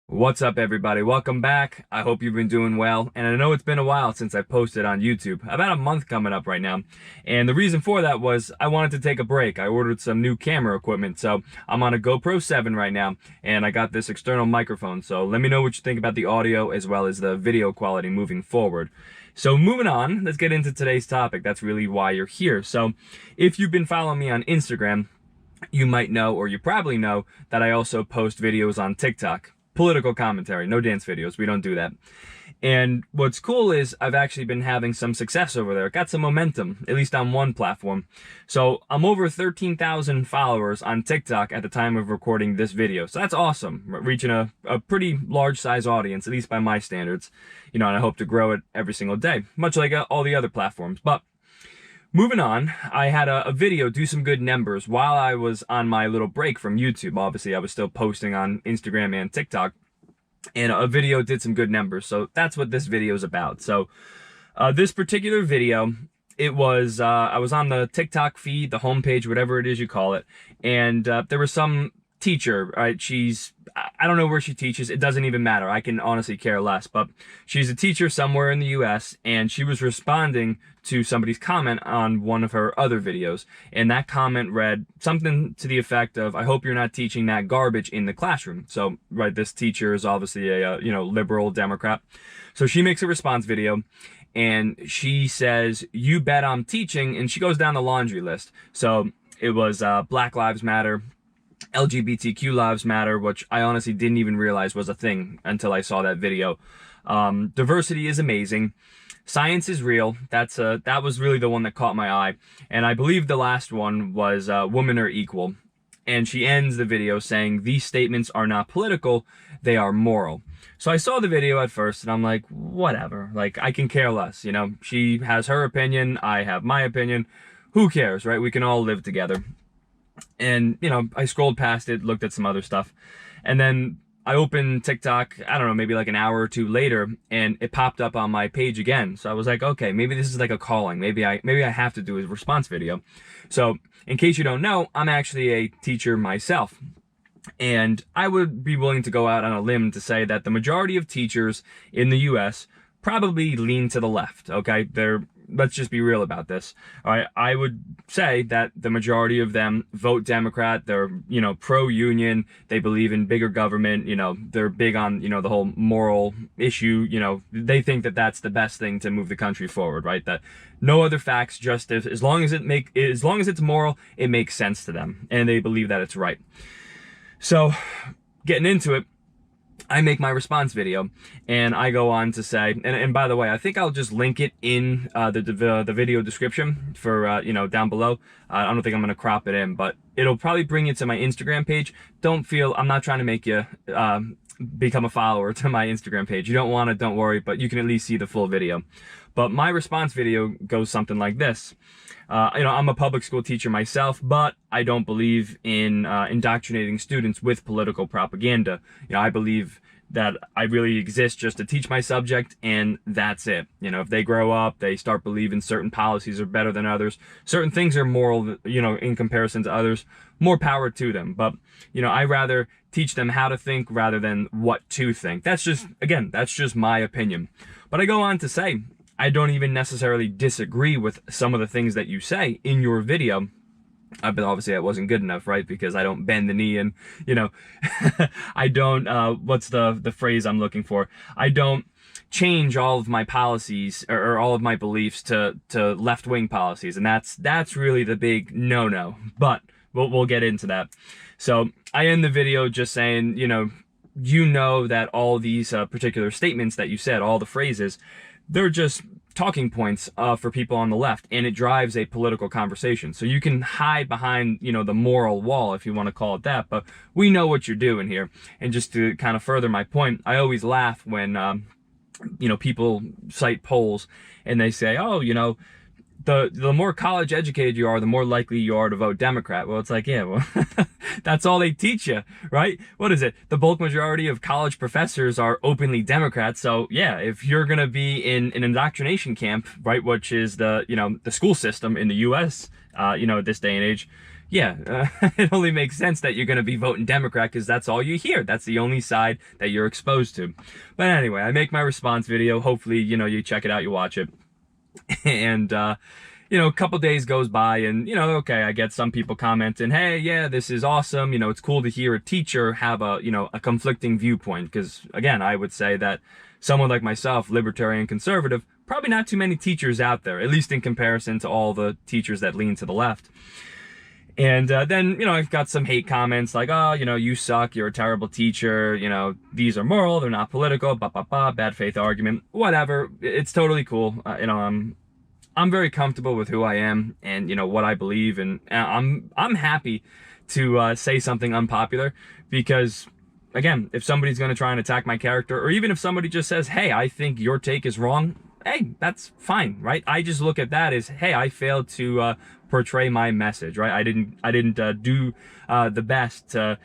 What's up, everybody? Welcome back. I hope you've been doing well. And I know it's been a while since I posted on YouTube. About a month coming up right now. And the reason for that was I wanted to take a break. I ordered some new camera equipment. So I'm on a GoPro 7 right now. And I got this external microphone. So let me know what you think about the audio as well as the video quality moving forward. So moving on, let's get into today's topic. That's really why you're here. So if you've been following me on Instagram, you might know, or you probably know, that I also post videos on TikTok. Political commentary, no dance videos. We don't do that. And what's cool is I've actually been having some success over there. Got some momentum, at least on one platform. So I'm over 13,000 followers on TikTok at the time of recording this video. So that's awesome. Reaching a pretty large size audience, at least by my standards. And I hope to grow it every single day, much like all the other platforms. But moving on, I had a video do some good numbers while I was on my little break from YouTube. Obviously, I was still posting on Instagram and TikTok, and a video did some good numbers. So that's what this video is about. So this particular video, it was, I was on the TikTok feed, the homepage, whatever it is you call it, and there was some teacher, right? I don't know where she teaches. It doesn't even matter. I can honestly care less, but she's a teacher somewhere in the US, and she was responding to somebody's comment on one of her other videos. And that comment read something to the effect of, I hope you're not teaching that garbage in the classroom. So, right, this teacher is obviously a, liberal Democrat. So she makes a response video, and she says, you bet I'm teaching, and she goes down the laundry list. So it was Black Lives Matter, LGBTQ lives matter, which I honestly didn't even realize was a thing until I saw that video. Diversity is amazing. Science is real. That was really the one that caught my eye. And I believe the last one was women are equal. And she ends the video saying, these statements are not political, they are moral. So I saw the video at first and I'm like, whatever. Like, I can care less. She has her opinion, I have my opinion. Who cares, right? We can all live together. And, I scrolled past it, looked at some other stuff, and then I opened TikTok, I don't know, maybe like an hour or two later, and it popped up on my page again. So I was like, okay, maybe this is like a calling. Maybe I have to do a response video. So in case you don't know, I'm actually a teacher myself. And I would be willing to go out on a limb to say that the majority of teachers in the US probably lean to the left, okay? Let's just be real about this. All right, I would say that the majority of them vote Democrat. They're, pro-union. They believe in bigger government. They're big on, the whole moral issue. They think that that's the best thing to move the country forward, right? That no other facts, just as long as it's moral, it makes sense to them, and they believe that it's right. So, getting into it, I make my response video, and I go on to say, and by the way, I think I'll just link it in the video description for, down below. I don't think I'm going to crop it in, but it'll probably bring you to my Instagram page. I'm not trying to make you become a follower to my Instagram page. You don't want to, don't worry, but you can at least see the full video. But my response video goes something like this. I'm a public school teacher myself, but I don't believe in indoctrinating students with political propaganda. I believe that I really exist just to teach my subject, and that's it. If they grow up, they start believing certain policies are better than others, certain things are moral, in comparison to others, more power to them. But, I rather teach them how to think rather than what to think. That's just my opinion. But I go on to say, I don't even necessarily disagree with some of the things that you say in your video. But obviously that wasn't good enough, right? Because I don't bend the knee and, I don't, what's the phrase I'm looking for? I don't change all of my policies or all of my beliefs to left-wing policies. And that's really the big no-no. But we'll get into that. So I end the video just saying, that all these particular statements that you said, all the phrases, they're just talking points for people on the left, and it drives a political conversation. So you can hide behind, the moral wall, if you want to call it that, but we know what you're doing here. And just to kind of further my point, I always laugh when, people cite polls and they say, oh, the more college educated you are, the more likely you are to vote Democrat. Well, it's like, yeah, well, that's all they teach you, right? What is it? The bulk majority of college professors are openly Democrats. So yeah, if you're going to be in an indoctrination camp, right, which is the school system in the US, at this day and age, yeah, it only makes sense that you're going to be voting Democrat because that's all you hear. That's the only side that you're exposed to. But anyway, I make my response video. Hopefully, you check it out, you watch it. And, a couple days goes by and, okay, I get some people commenting, hey, yeah, this is awesome. It's cool to hear a teacher have a conflicting viewpoint. Because, again, I would say that someone like myself, libertarian conservative, probably not too many teachers out there, at least in comparison to all the teachers that lean to the left. And then, I've got some hate comments like, oh, you suck, you're a terrible teacher, these are moral, they're not political, bad faith argument, whatever. It's totally cool. I'm very comfortable with who I am and, what I believe. And I'm happy to say something unpopular because, again, if somebody's going to try and attack my character, or even if somebody just says, hey, I think your take is wrong, hey, that's fine, right? I just look at that as, hey, I failed to portray my message, right? I didn't do the best to,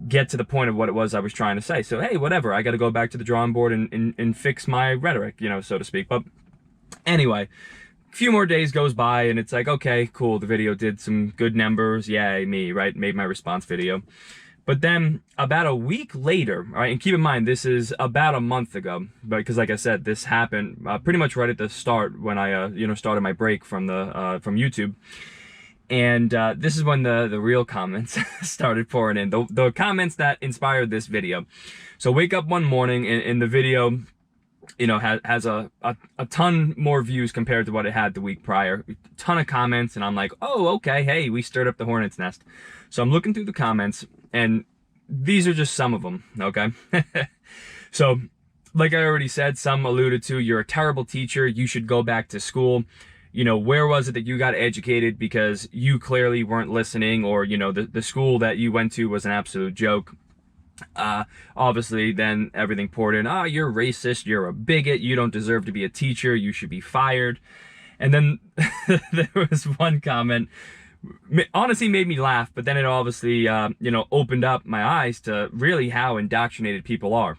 get to the point of what it was I was trying to say. So, hey, whatever, I got to go back to the drawing board and fix my rhetoric, so to speak. But anyway, a few more days goes by and it's like, okay, cool, the video did some good numbers, yay, me, right? Made my response video. But then about a week later, all right, and keep in mind, this is about a month ago, because like I said, this happened pretty much right at the start when I, started my break from from YouTube. And this is when the real comments started pouring in, the comments that inspired this video. So wake up one morning and the video, has a ton more views compared to what it had the week prior. A ton of comments, and I'm like, oh, okay, hey, we stirred up the hornet's nest. So I'm looking through the comments, and these are just some of them, okay? So, like I already said, some alluded to, you're a terrible teacher, you should go back to school. Where was it that you got educated because you clearly weren't listening, or, the school that you went to was an absolute joke. Obviously, then everything poured in, oh, you're racist, you're a bigot, you don't deserve to be a teacher, you should be fired. And then there was one comment, honestly made me laugh, but then it obviously, opened up my eyes to really how indoctrinated people are.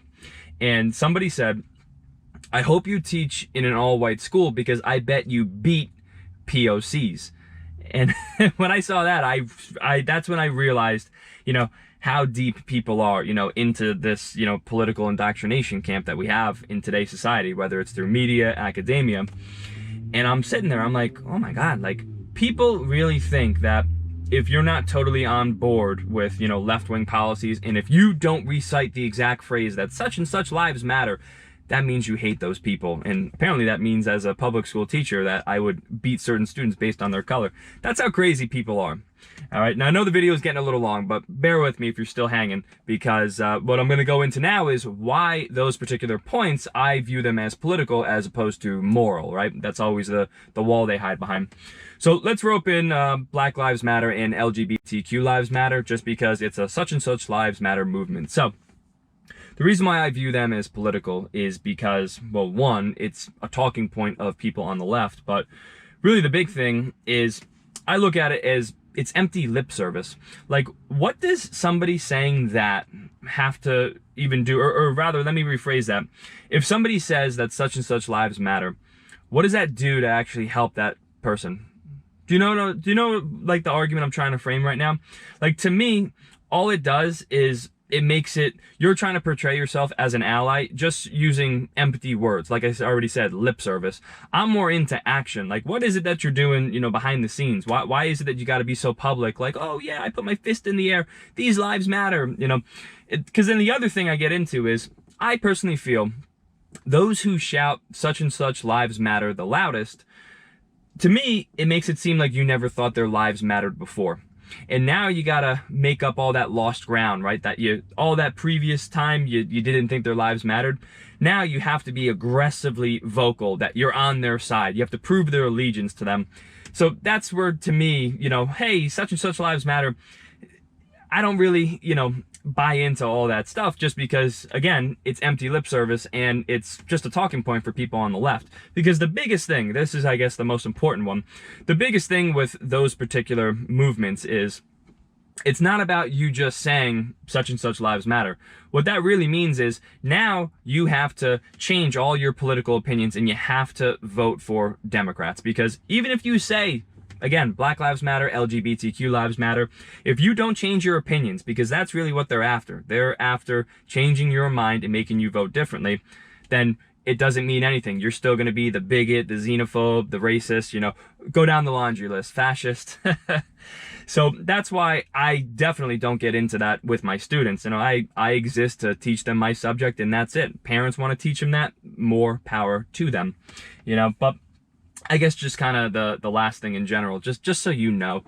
And somebody said, I hope you teach in an all-white school because I bet you beat POCs. And when I saw that, that's when I realized, how deep people are, into this, political indoctrination camp that we have in today's society, whether it's through media, academia. And I'm sitting there, I'm like, oh my God, like, people really think that if you're not totally on board with, left-wing policies, and if you don't recite the exact phrase that such and such lives matter, that means you hate those people. And apparently that means, as a public school teacher, that I would beat certain students based on their color. That's how crazy people are. All right, now I know the video is getting a little long, but bear with me if you're still hanging, because what I'm going to go into now is why those particular points, I view them as political as opposed to moral, right? That's always the wall they hide behind. So let's rope in Black Lives Matter and LGBTQ Lives Matter, just because it's a such and such Lives Matter movement. So the reason why I view them as political is because, well, one, it's a talking point of people on the left, but really the big thing is I look at it as it's empty lip service. Like, what does somebody saying that have to even do, or rather, let me rephrase that. If somebody says that such and such lives matter, what does that do to actually help that person? Do you know, like, the argument I'm trying to frame right now? Like, to me, all it does is it makes it, you're trying to portray yourself as an ally just using empty words. Like I already said, lip service. I'm more into action. Like, what is it that you're doing, behind the scenes? Why is it that you got to be so public? Like, oh yeah, I put my fist in the air, these lives matter, because then the other thing I get into is, I personally feel those who shout such and such lives matter the loudest, to me, it makes it seem like you never thought their lives mattered before. And now you gotta make up all that lost ground, right? All that previous time you didn't think their lives mattered. Now you have to be aggressively vocal that you're on their side. You have to prove their allegiance to them. So that's where, to me, hey, such and such lives matter. I don't really, buy into all that stuff, just because, again, it's empty lip service and it's just a talking point for people on the left. Because the biggest thing, this is, I guess, the most important one, the biggest thing with those particular movements is, it's not about you just saying such and such lives matter. What that really means is, now you have to change all your political opinions and you have to vote for Democrats. Because even if you say, again, Black Lives Matter, LGBTQ lives matter. If you don't change your opinions, because that's really what they're after changing your mind and making you vote differently, then it doesn't mean anything. You're still going to be the bigot, the xenophobe, the racist, go down the laundry list, fascist. So that's why I definitely don't get into that with my students. I exist to teach them my subject, and that's it. Parents want to teach them that, more power to them, but I guess just kind of the last thing in general, just so you know,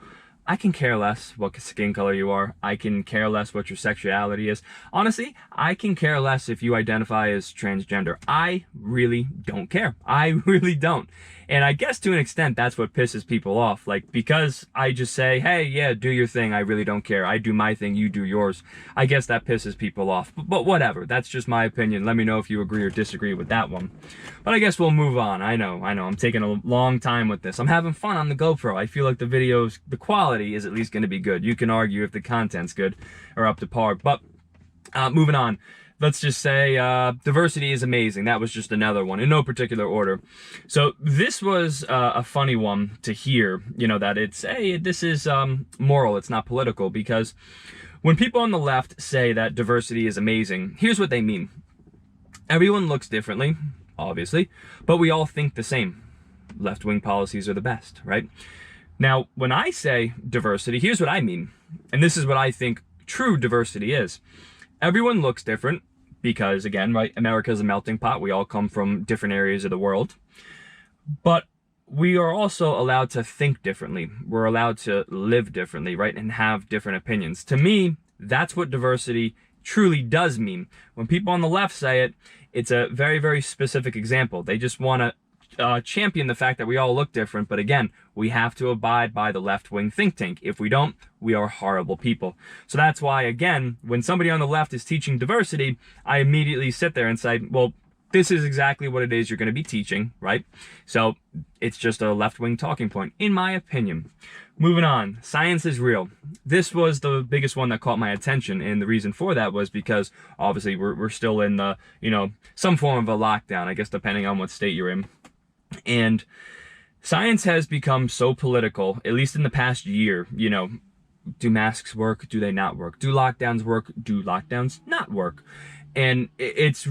I can care less what skin color you are. I can care less what your sexuality is. Honestly, I can care less if you identify as transgender. I really don't care. I really don't. And I guess to an extent, that's what pisses people off. Like, because I just say, hey, yeah, do your thing. I really don't care. I do my thing. You do yours. I guess that pisses people off. But whatever. That's just my opinion. Let me know if you agree or disagree with that one. But I guess we'll move on. I know. I'm taking a long time with this. I'm having fun on the GoPro. I feel like the quality is at least going to be good. You can argue if the content's good or up to par. But moving on. Let's just say diversity is amazing. That was just another one in no particular order. So this was a funny one to hear, that it's, hey, this is moral, it's not political, because when people on the left say that diversity is amazing, here's what they mean. Everyone looks differently, obviously, but we all think the same. Left-wing policies are the best, right? Now, when I say diversity, here's what I mean. And this is what I think true diversity is. Everyone looks different because, again, right, America's a melting pot. We all come from different areas of the world. But we are also allowed to think differently. We're allowed to live differently, right, and have different opinions. To me, that's what diversity truly does mean. When people on the left say it, it's a very, very specific example. They just want to champion the fact that we all look different, but again, we have to abide by the left-wing think tank. If we don't, we are horrible people. So that's why, again, when somebody on the left is teaching diversity, I immediately sit there and say, well, this is exactly what it is you're going to be teaching, right? So it's just a left-wing talking point, in my opinion. Moving on, science is real. This was the biggest one that caught my attention, and the reason for that was because obviously we're still in the, some form of a lockdown, I guess, depending on what state you're in. And science has become so political, at least in the past year. Do masks work? Do they not work? Do lockdowns work? Do lockdowns not work? And it's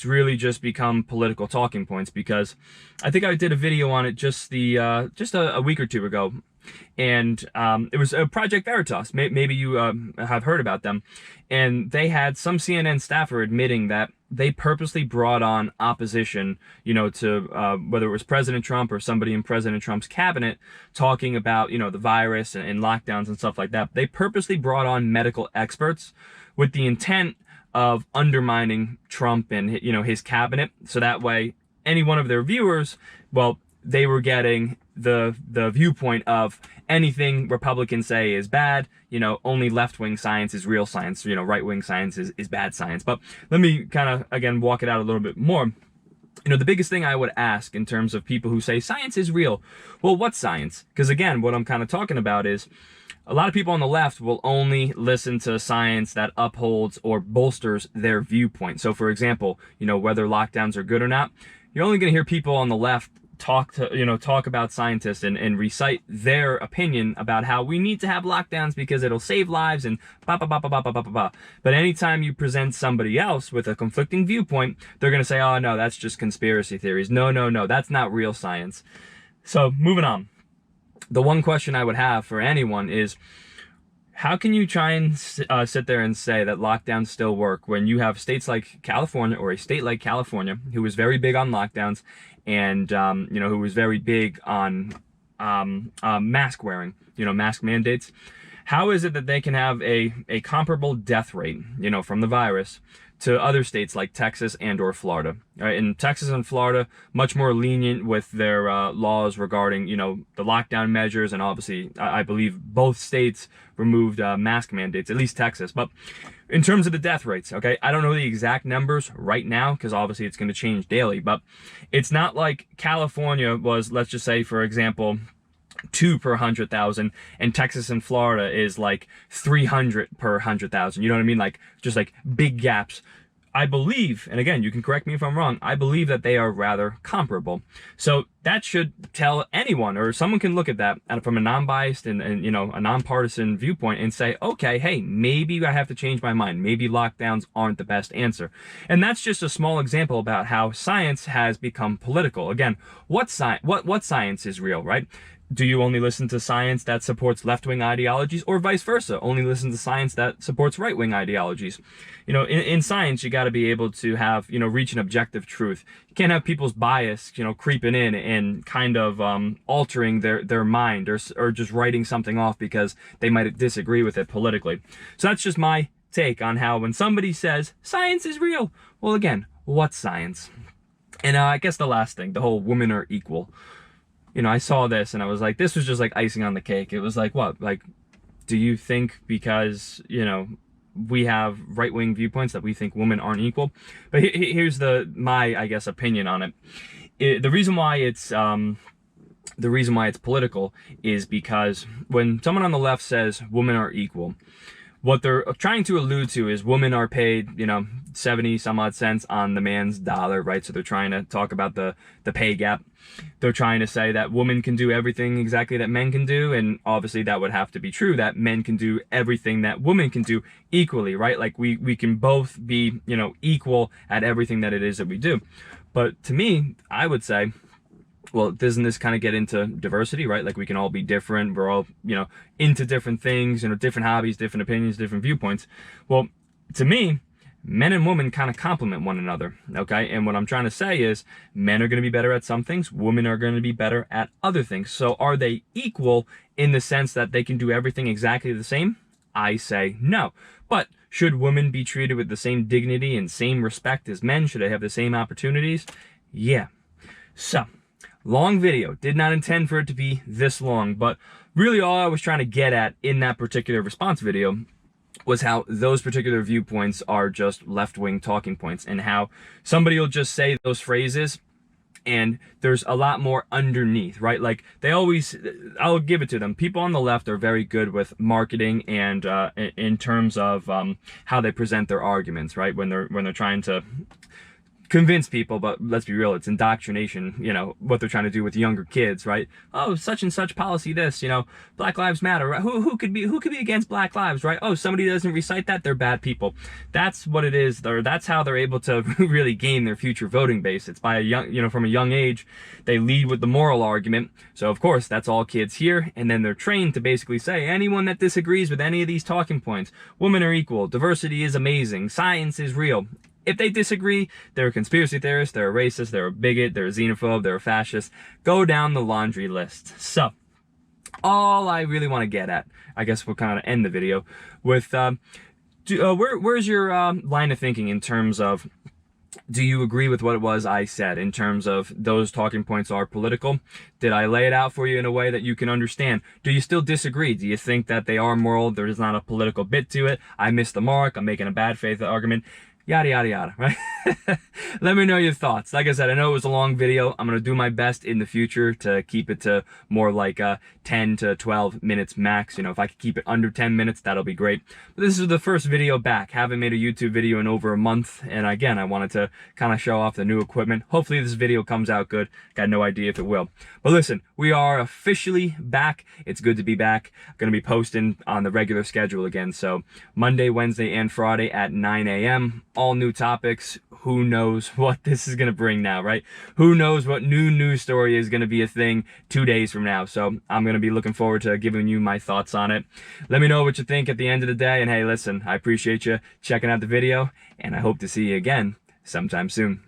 really just become political talking points, because I think I did a video on it just a week or two ago. And it was Project Veritas. Maybe you have heard about them. And they had some CNN staffer admitting that they purposely brought on opposition, to whether it was President Trump or somebody in President Trump's cabinet talking about, the virus and lockdowns and stuff like that. They purposely brought on medical experts with the intent of undermining Trump and, his cabinet. So that way, any one of their viewers, well, they were getting the viewpoint of anything Republicans say is bad, only left-wing science is real science, right-wing science is bad science. But let me kind of, again, walk it out a little bit more. The biggest thing I would ask in terms of people who say science is real, well, what's science? Because again, what I'm kind of talking about is a lot of people on the left will only listen to science that upholds or bolsters their viewpoint. So for example, whether lockdowns are good or not, you're only going to hear people on the left talk about scientists and recite their opinion about how we need to have lockdowns because it'll save lives and ba ba ba ba ba ba ba ba. But anytime you present somebody else with a conflicting viewpoint, they're going to say, oh no, that's just conspiracy theories. No, that's not real science. So moving on. The one question I would have for anyone is, how can you try and sit there and say that lockdowns still work when you have states like California, or a state like California, who is very big on lockdowns and, who was very big on mask wearing, mask mandates? How is it that they can have a comparable death rate, from the virus to other states like Texas and or Florida? Right? In Texas and Florida, much more lenient with their laws regarding, the lockdown measures. And obviously, I believe both states removed mask mandates, at least Texas. But in terms of the death rates, okay, I don't know the exact numbers right now because obviously it's going to change daily. But it's not like California was, let's just say, for example, 2 per 100,000, and Texas and Florida is like 300 per 100,000. You know what I mean? Like, just like big gaps. I believe, and again, you can correct me if I'm wrong, I believe that they are rather comparable. So that should tell anyone, or someone can look at that from a non-biased and you know, a non-partisan viewpoint and say, okay, hey, maybe I have to change my mind. Maybe lockdowns aren't the best answer. And that's just a small example about how science has become political. Again, what science is real, right? Do you only listen to science that supports left-wing ideologies, or vice versa? Only listen to science that supports right-wing ideologies? You know, in science, you got to be able to have, you know, reach an objective truth. You can't have people's bias, you know, creeping in and kind of altering their mind, or just writing something off because they might disagree with it politically. So that's just my take on how when somebody says science is real, well, again, what's science? And I guess the last thing, the whole women are equal. You know, I saw this and I was like, this was just like icing on the cake. It was like, what? Like, do you think because, you know, we have right-wing viewpoints that we think women aren't equal? But here's my, I guess, opinion on it. The reason why it's political is because when someone on the left says women are equal, what they're trying to allude to is women are paid, you know, 70 some odd cents on the man's dollar, right? So they're trying to talk about the pay gap. They're trying to say that women can do everything exactly that men can do, and obviously that would have to be true, that men can do everything that women can do equally, right? Like we can both be, you know, equal at everything that it is that we do. But to me, I would say, well, doesn't this kind of get into diversity, right? Like we can all be different. We're all, you know, into different things, you know, different hobbies, different opinions, different viewpoints. Well, to me, men and women kind of complement one another, okay? And what I'm trying to say is men are going to be better at some things, women are going to be better at other things. So are they equal in the sense that they can do everything exactly the same? I say no. But should women be treated with the same dignity and same respect as men? Should they have the same opportunities? Yeah. So, long video. Did not intend for it to be this long, but really all I was trying to get at in that particular response video was how those particular viewpoints are just left-wing talking points, and how somebody will just say those phrases and there's a lot more underneath, right? Like they always, I'll give it to them. People on the left are very good with marketing and in terms of how they present their arguments, right? When they're trying to convince people, but let's be real, it's indoctrination, you know, what they're trying to do with younger kids, right? Oh, such and such policy this, you know, Black Lives Matter, right? Who could be against Black Lives, right? Oh, somebody doesn't recite that, they're bad people. That's what it is, that's how they're able to really gain their future voting base. It's by a young, you know, from a young age, they lead with the moral argument. So of course, that's all kids hear, and then they're trained to basically say, anyone that disagrees with any of these talking points, women are equal, diversity is amazing, science is real. If they disagree, they're a conspiracy theorist, they're a racist, they're a bigot, they're a xenophobe, they're a fascist. Go down the laundry list. So, all I really want to get at, I guess we'll kind of end the video with, where's your line of thinking in terms of, do you agree with what it was I said in terms of those talking points are political? Did I lay it out for you in a way that you can understand? Do you still disagree? Do you think that they are moral? There is not a political bit to it? I missed the mark. I'm making a bad faith argument. Yada, yada, yada, right? Let me know your thoughts. Like I said, I know it was a long video. I'm going to do my best in the future to keep it to more like 10 to 12 minutes max. You know, if I could keep it under 10 minutes, that'll be great. But this is the first video back. Haven't made a YouTube video in over a month. And again, I wanted to kind of show off the new equipment. Hopefully this video comes out good. Got no idea if it will. But listen, we are officially back. It's good to be back. I'm going to be posting on the regular schedule again. So Monday, Wednesday, and Friday at 9 a.m. All new topics. Who knows what this is going to bring now, right? Who knows what new news story is going to be a thing 2 days from now. So I'm going to be looking forward to giving you my thoughts on it. Let me know what you think at the end of the day. And hey, listen, I appreciate you checking out the video, and I hope to see you again sometime soon.